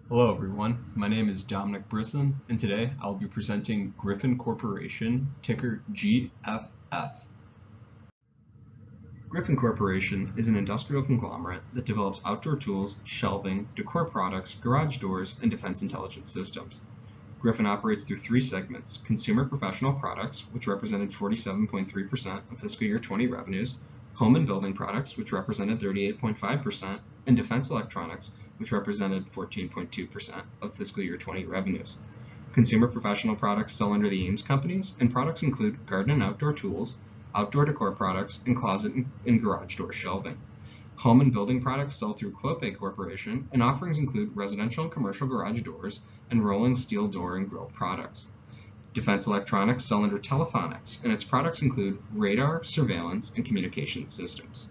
Hello everyone, my name is Dominic Brisson, and today I'll be presenting Griffon Corporation, ticker GFF. Griffon Corporation is an industrial conglomerate that develops outdoor tools, shelving, decor products, garage doors, and defense intelligence systems. Griffon operates through three segments: consumer professional products, which represented 47.3% of fiscal year 20 revenues, home and building products, which represented 38.5%, and defense electronics, which represented 14.2% of fiscal year 20 revenues. Consumer professional products sell under the Ames companies, and products include garden and outdoor tools, outdoor decor products, and closet and garage door shelving. Home and building products sell through Clopay Corporation, and offerings include residential and commercial garage doors and rolling steel door and grill products. Defense electronics sell under Telephonics, and its products include radar, surveillance, and communications systems.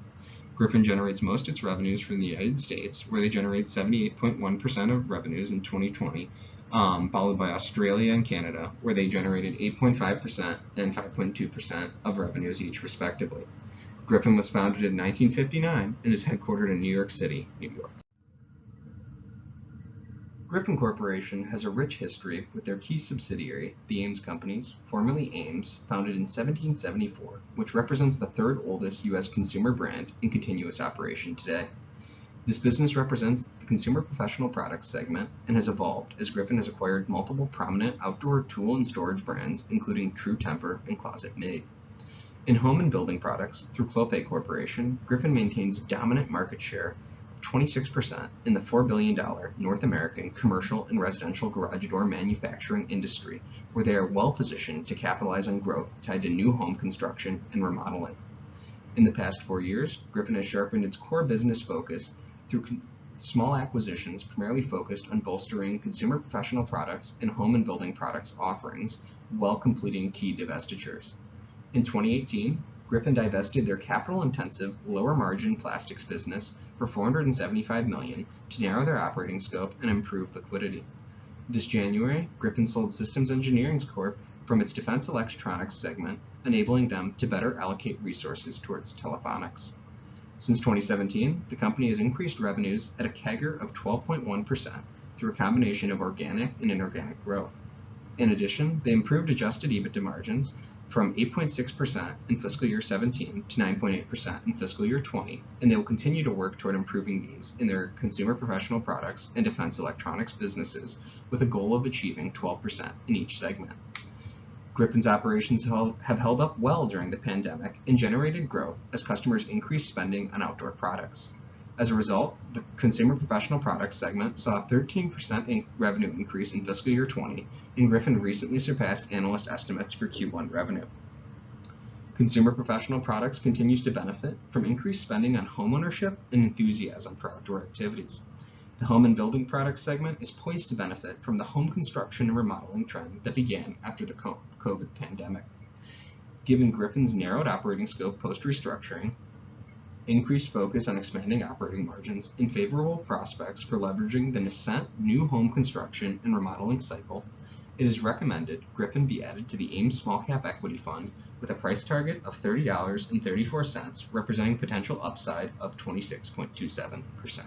Griffon generates most of its revenues from the United States, where they generate 78.1% of revenues in 2020, followed by Australia and Canada, where they generated 8.5% and 5.2% of revenues each respectively. Griffon was founded in 1959 and is headquartered in New York City, New York. Griffon Corporation has a rich history with their key subsidiary, the Ames Companies, formerly Ames, founded in 1774, which represents the third oldest U.S. consumer brand in continuous operation today. This business represents the consumer professional products segment and has evolved as Griffon has acquired multiple prominent outdoor tool and storage brands, including True Temper and Closet Made. In home and building products, through Clopay Corporation, Griffon maintains dominant market share 26% in the $4 billion North American commercial and residential garage door manufacturing industry, where they are well positioned to capitalize on growth tied to new home construction and remodeling. In the past 4 years, Griffon has sharpened its core business focus through small acquisitions primarily focused on bolstering consumer professional products and home and building products offerings while completing key divestitures. In 2018, Griffon divested their capital-intensive, lower-margin plastics business for $475 million to narrow their operating scope and improve liquidity. This January, Griffon sold Systems Engineering Corp. From its defense electronics segment, enabling them to better allocate resources towards Telephonics. Since 2017, the company has increased revenues at a CAGR of 12.1% through a combination of organic and inorganic growth. In addition, they improved adjusted EBITDA margins from 8.6% in fiscal year 17 to 9.8% in fiscal year 20, and they will continue to work toward improving these in their consumer professional products and defense electronics businesses with a goal of achieving 12% in each segment. Griffon's operations have held up well during the pandemic and generated growth as customers increased spending on outdoor products. As a result, the consumer professional products segment saw a 13% revenue increase in fiscal year 20, and Griffon recently surpassed analyst estimates for Q1 revenue. Consumer professional products continues to benefit from increased spending on homeownership and enthusiasm for outdoor activities. The home and building products segment is poised to benefit from the home construction and remodeling trend that began after the COVID pandemic. Given Griffon's narrowed operating scope post-restructuring, increased focus on expanding operating margins, and favorable prospects for leveraging the nascent new home construction and remodeling cycle, it is recommended Griffon be added to the Ames Small Cap Equity Fund with a price target of $30.34, representing potential upside of 26.27%.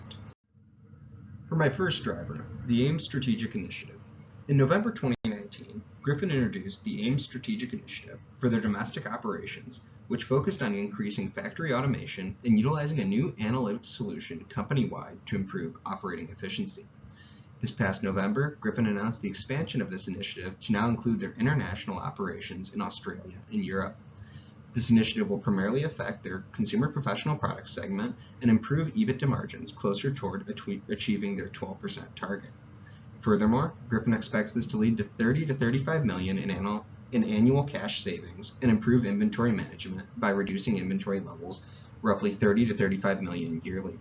For my first driver, the Ames Strategic Initiative. In November 2019, Griffon introduced the Ames Strategic Initiative for their domestic operations, which focused on increasing factory automation and utilizing a new analytics solution company-wide to improve operating efficiency. This past November, Griffon announced the expansion of this initiative to now include their international operations in Australia and Europe. This initiative will primarily affect their consumer professional products segment and improve EBITDA margins closer toward achieving their 12% target. Furthermore, Griffon expects this to lead to $30 to $35 million in annual cash savings and improve inventory management by reducing inventory levels roughly $30 to $35 million yearly.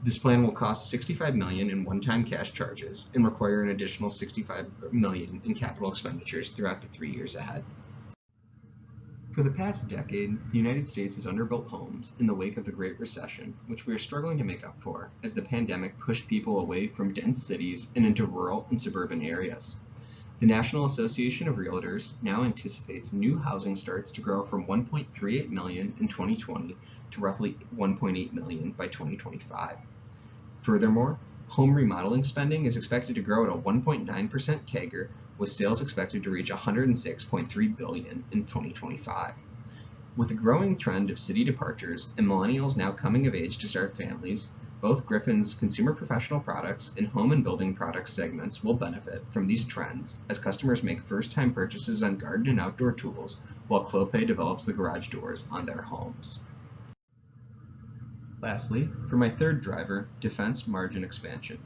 This plan will cost $65 million in one-time cash charges and require an additional $65 million in capital expenditures throughout the 3 years ahead. For the past decade, the United States has underbuilt homes in the wake of the Great Recession, which we are struggling to make up for as the pandemic pushed people away from dense cities and into rural and suburban areas. The National Association of Realtors now anticipates new housing starts to grow from 1.38 million in 2020 to roughly 1.8 million by 2025. Furthermore, Home remodeling spending is expected to grow at a 1.9% CAGR, with sales expected to reach $106.3 billion in 2025. With a growing trend of city departures and millennials now coming of age to start families, both Griffon's consumer professional products and home and building products segments will benefit from these trends as customers make first-time purchases on garden and outdoor tools, while Clopay develops the garage doors on their homes. Lastly, for my third driver, defense margin expansion.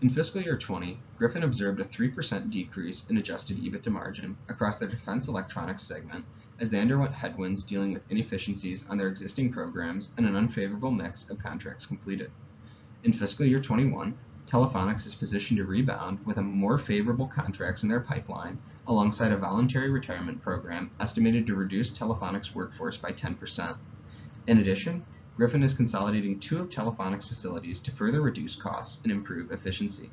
In fiscal year 20, Griffon observed a 3% decrease in adjusted EBITDA margin across their defense electronics segment as they underwent headwinds dealing with inefficiencies on their existing programs and an unfavorable mix of contracts completed. In fiscal year 21, Telephonics is positioned to rebound with a more favorable contracts in their pipeline, alongside a voluntary retirement program estimated to reduce Telephonics' workforce by 10%. In addition, Griffon is consolidating 2 of Telephonics' facilities to further reduce costs and improve efficiency.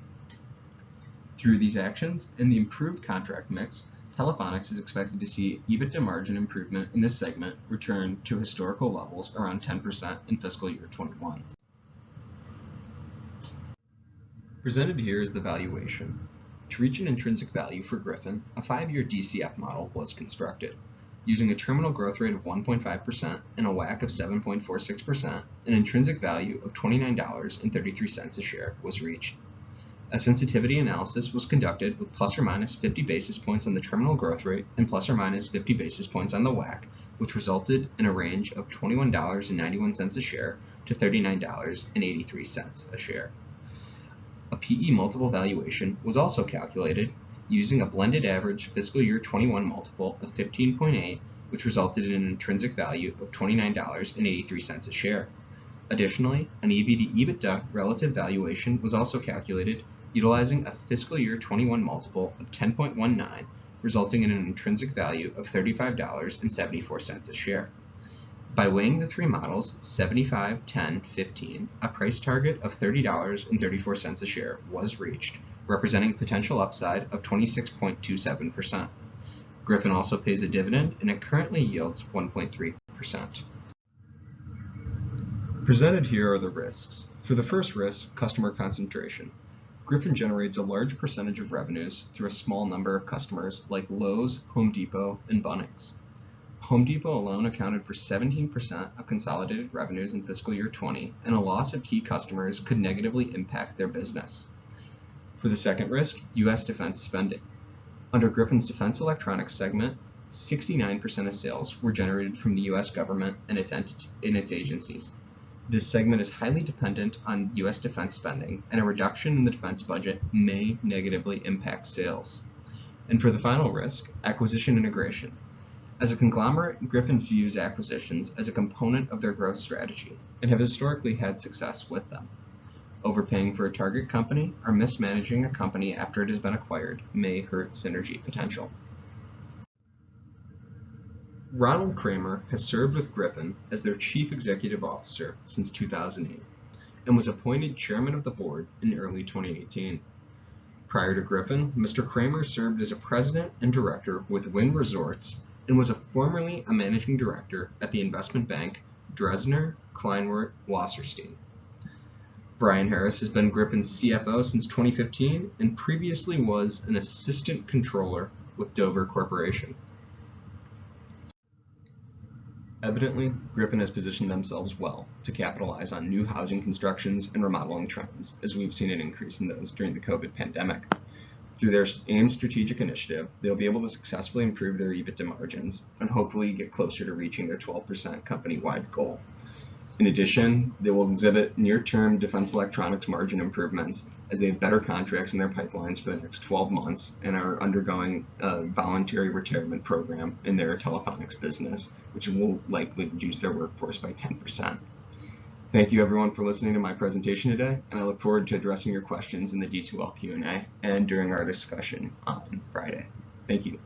Through these actions and the improved contract mix, Telephonics is expected to see EBITDA margin improvement in this segment return to historical levels around 10% in fiscal year 21. Presented here is the valuation. To reach an intrinsic value for Griffon, a 5-year DCF model was constructed. Using a terminal growth rate of 1.5% and a WACC of 7.46%, an intrinsic value of $29.33 a share was reached. A sensitivity analysis was conducted with plus or minus 50 basis points on the terminal growth rate and plus or minus 50 basis points on the WACC, which resulted in a range of $21.91 a share to $39.83 a share. A PE multiple valuation was also calculated using a blended average fiscal year 21 multiple of 15.8, which resulted in an intrinsic value of $29.83 a share. Additionally, an EV to EBITDA relative valuation was also calculated utilizing a fiscal year 21 multiple of 10.19, resulting in an intrinsic value of $35.74 a share. By weighing the 3 models, 75, 10, 15, a price target of $30.34 a share was reached, representing potential upside of 26.27%. Griffon also pays a dividend, and it currently yields 1.3%. Presented here are the risks. For the first risk, customer concentration. Griffon generates a large percentage of revenues through a small number of customers like Lowe's, Home Depot, and Bunnings. Home Depot alone accounted for 17% of consolidated revenues in fiscal year 20, and a loss of key customers could negatively impact their business. For the second risk, U.S. defense spending. Under Griffon's defense electronics segment, 69% of sales were generated from the U.S. government and its agencies. This segment is highly dependent on U.S. defense spending, and a reduction in the defense budget may negatively impact sales. And for the final risk, acquisition integration. As a conglomerate, Griffon views acquisitions as a component of their growth strategy and have historically had success with them. Overpaying for a target company or mismanaging a company after it has been acquired may hurt synergy potential. Ronald Kramer has served with Griffon as their Chief Executive Officer since 2008 and was appointed Chairman of the Board in early 2018. Prior to Griffon, Mr. Kramer served as a President and Director with Wynn Resorts and was formerly a Managing Director at the investment bank Dresdner, Kleinwort, Wasserstein. Brian Harris has been Griffon's CFO since 2015 and previously was an Assistant Controller with Dover Corporation. Evidently, Griffon has positioned themselves well to capitalize on new housing constructions and remodeling trends, as we've seen an increase in those during the COVID pandemic. Through their AIM strategic initiative, they'll be able to successfully improve their EBITDA margins and hopefully get closer to reaching their 12% company-wide goal. In addition, they will exhibit near-term defense electronics margin improvements as they have better contracts in their pipelines for the next 12 months and are undergoing a voluntary retirement program in their Telephonics business, which will likely reduce their workforce by 10%. Thank you everyone for listening to my presentation today, and I look forward to addressing your questions in the D2L Q&A and during our discussion on Friday. Thank you.